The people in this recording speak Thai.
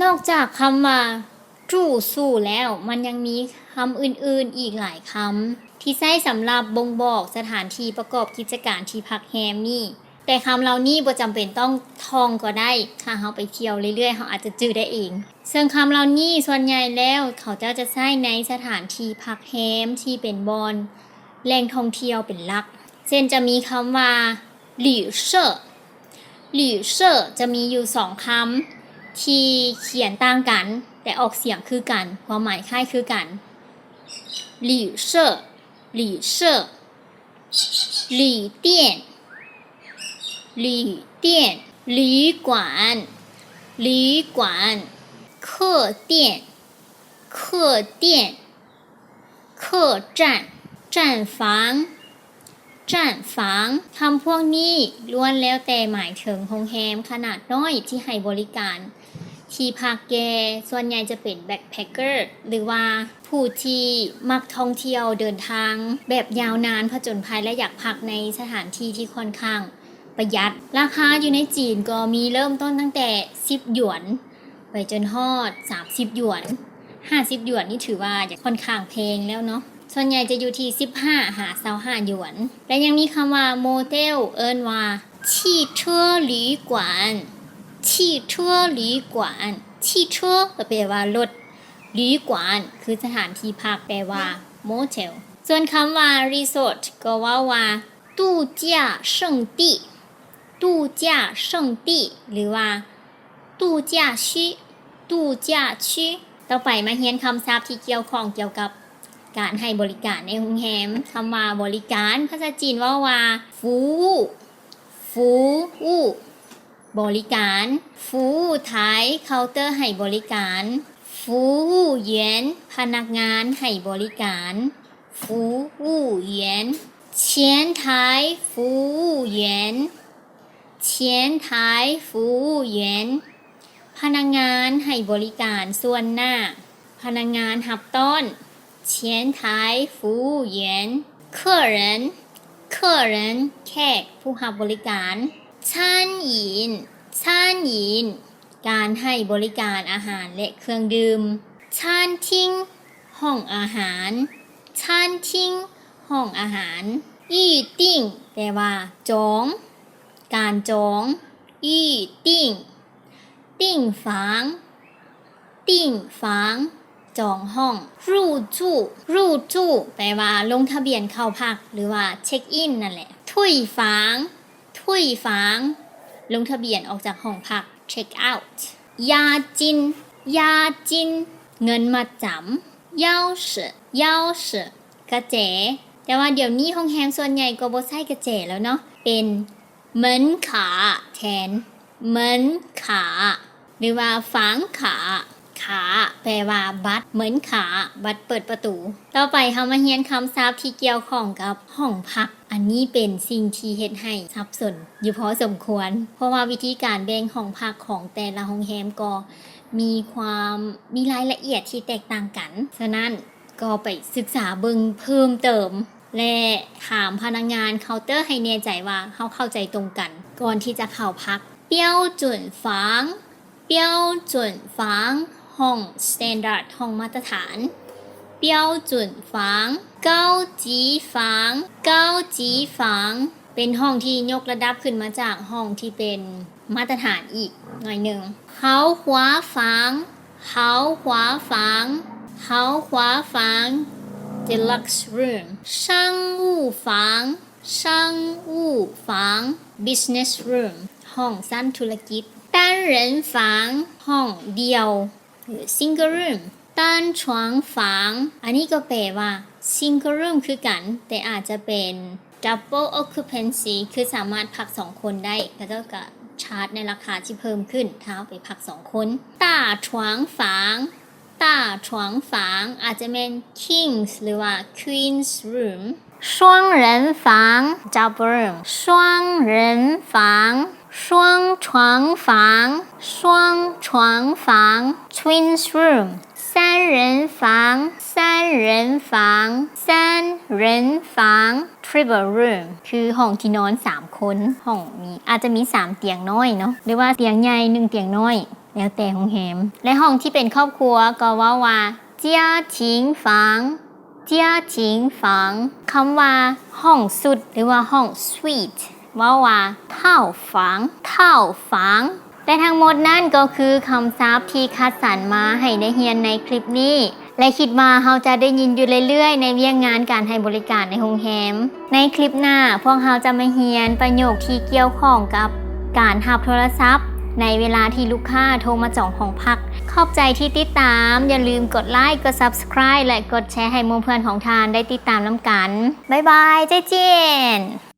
นอกจากคำว่าจู่สู่แล้วมันยังมีคำอื่นๆอีกหลายคำที่ใช้สำหรับบ่งบอกสถานที่ประกอบกิจการที่พักแรมนี่แต่คำเหล่านี้บ่จำเป็นต้องท่องก็ได้ถ้าเราไปเที่ยวเรื่อยๆเราอาจจะจื้อได้เองซึ่งคำเหล่านี้ส่วนใหญ่แล้วเขาจะใช้ในสถานที่พักแรมที่เป็นบ่อนแหล่งท่องเที่ยวเป็นหลักเช่นจะมีคำว่าหลี่เซ่อหลี่เซ่อจะมีอยู่2คำที่เขียนต่างกันแต่ออกเสียงคือกันความหมายคล้ายคือกันหลี่เซ่อหลี่เซ่อหลี่เตี้ยน旅店旅馆旅馆客店客店客栈站房站房คำพวกนี้ล้วนแล้วแต่หมายถึงโรงแรมขนาดน้อยที่ให้บริการที่พักแก่ส่วนใหญ่จะเป็นแบ็คแพคเกอร์หรือว่าผู้ที่มักท่องเที่ยวเดินทางแบบยาวนานผจญภัยและอยากพักในสถานที่ที่ค่อนข้างประหยัดราคาอยู่ในจีนก็มีเริ่มต้นตั้งแต่10หยวนไปจนฮอด30หยวน50หยวนนี่ถือว่าจะค่อนข้างแพงแล้วเนาะส่วนใหญ่จะอยู่ที่15หา25หยวนและยังมีคำว่าโมเทลเอิ้นว่า汽车旅馆汽车旅馆汽车แปลว่ารถ旅馆คือสถานที่พักแปลว่าโมเทลส่วนคำว่ารีสอร์ทก็ว่า度假胜地度假胜地หรือว่า度假区度假区ต่อไปมาเรียนคำศัพท์ที่เกี่ยวกับการให้บริการในโรงแรมคำว่าบริการภาษาจีนว่าฟูอู้บริการฟูอู้ไทยเคาน์เตอร์ให้บริการฟูอู้เหวียนพนักงานให้บริการฟูอู้เหวียน前台服务员前台服务员พนักงานให้บริการส่วนหน้าพนักงานรับต้อน前台服务员客人แขกผู้รับบริการ餐饮การให้บริการอาหารและเครื่องดื่ม餐厅ห้องอาหาร餐厅ห้องอาหารอี้ติ้งแปลว่าจองการจองอี้ติ้งติ้งฝางจองห้องรูจู่แปลว่าลงทะเบียนเข้าพักหรือว่าเช็คอินนั่นแหละทุยฝางลงทะเบียนออกจากห้องพักเช็คเอาท์ยาจินเงินมาจำเย้าสือกระแจแต่ว่าเดี๋ยวนี้ห้องแฮมส่วนใหญ่ก็บ่ใช้กระแจแล้วเนาะเป็นเหมินขาแทนเหมินขาหรือว่าฝางขาแปลว่าบัตรเหมือนขาบัตรเปิดประตูต่อไปเฮามาเรียนคำศัพท์ที่เกี่ยวข้องกับห้องพักอันนี้เป็นสิ่งที่เฮ็ดให้สับสนอยู่พอสมควรเพราะว่าวิธีการแบ่งห้องพักของแต่ละโรงแรมก็มีรายละเอียดที่แตกต่างกันฉะนั้นก็ไปศึกษาเบิ่งเพิ่มเติมและถามพนักงานเคาน์เตอร์ให้แน่ใจว่าเฮาเข้าใจตรงกันก่อนที่จะเข้าพัก标准房ห้อง standard ห้องมาตรฐาน标准房高级房เป็นห้องที่ยกระดับขึ้นมาจากห้องที่เป็นมาตรฐานอีกหน่อยหนึ่ง豪华房 deluxe room 商务房 business room ห้องสั้นธุรกิจ单人房ห้องเดียวหรือ single room 单床房อันนี้ก็แปลว่า single room คือกันแต่อาจจะเป็น double occupancy คือสามารถพัก2คนได้แล้วก็ชาร์จในราคาที่เพิ่มขึ้นถ้าเอาไปพัก2คน大床房อาจจะเป็น kings หรือว่า queen's room 双人房 double room 双人房双床房 twins room 三人房 triple room คือห้องที่นอน3คนห้องมีอาจจะมี3เตียงน้อยเนาะหรือว่าเตียงใหญ่1เตียงน้อยใน แล้วแต่ห้องแฮมและห้องที่เป็นครอบครัวก็เว้าว่าเจียชิงฝังเจียชิงฝังคำว่าห้องสุดหรือว่าห้องสวีทเว้าว่าเท่าฝังเท่าฝังและทั้งหมดนั่นก็คือคำศัพท์ที่คัดสรรมาให้ได้เรียนในคลิปนี้และคิดว่าเราจะได้ยินอยู่เรื่อยๆในเรื่องงานการให้บริการในโรงแรมในคลิปหน้าพวกเราจะมาเรียนประโยคที่เกี่ยวข้องกับการรับโทรศัพท์ในเวลาที่ลูกค้าโทรมาจองห้องพักขอบใจที่ติดตามอย่าลืมกดไลค์กด Subscribe และกดแชร์ให้หมู่เพื่อนของทานได้ติดตามน้ำกันบ๊ายบายเจ๊เจียน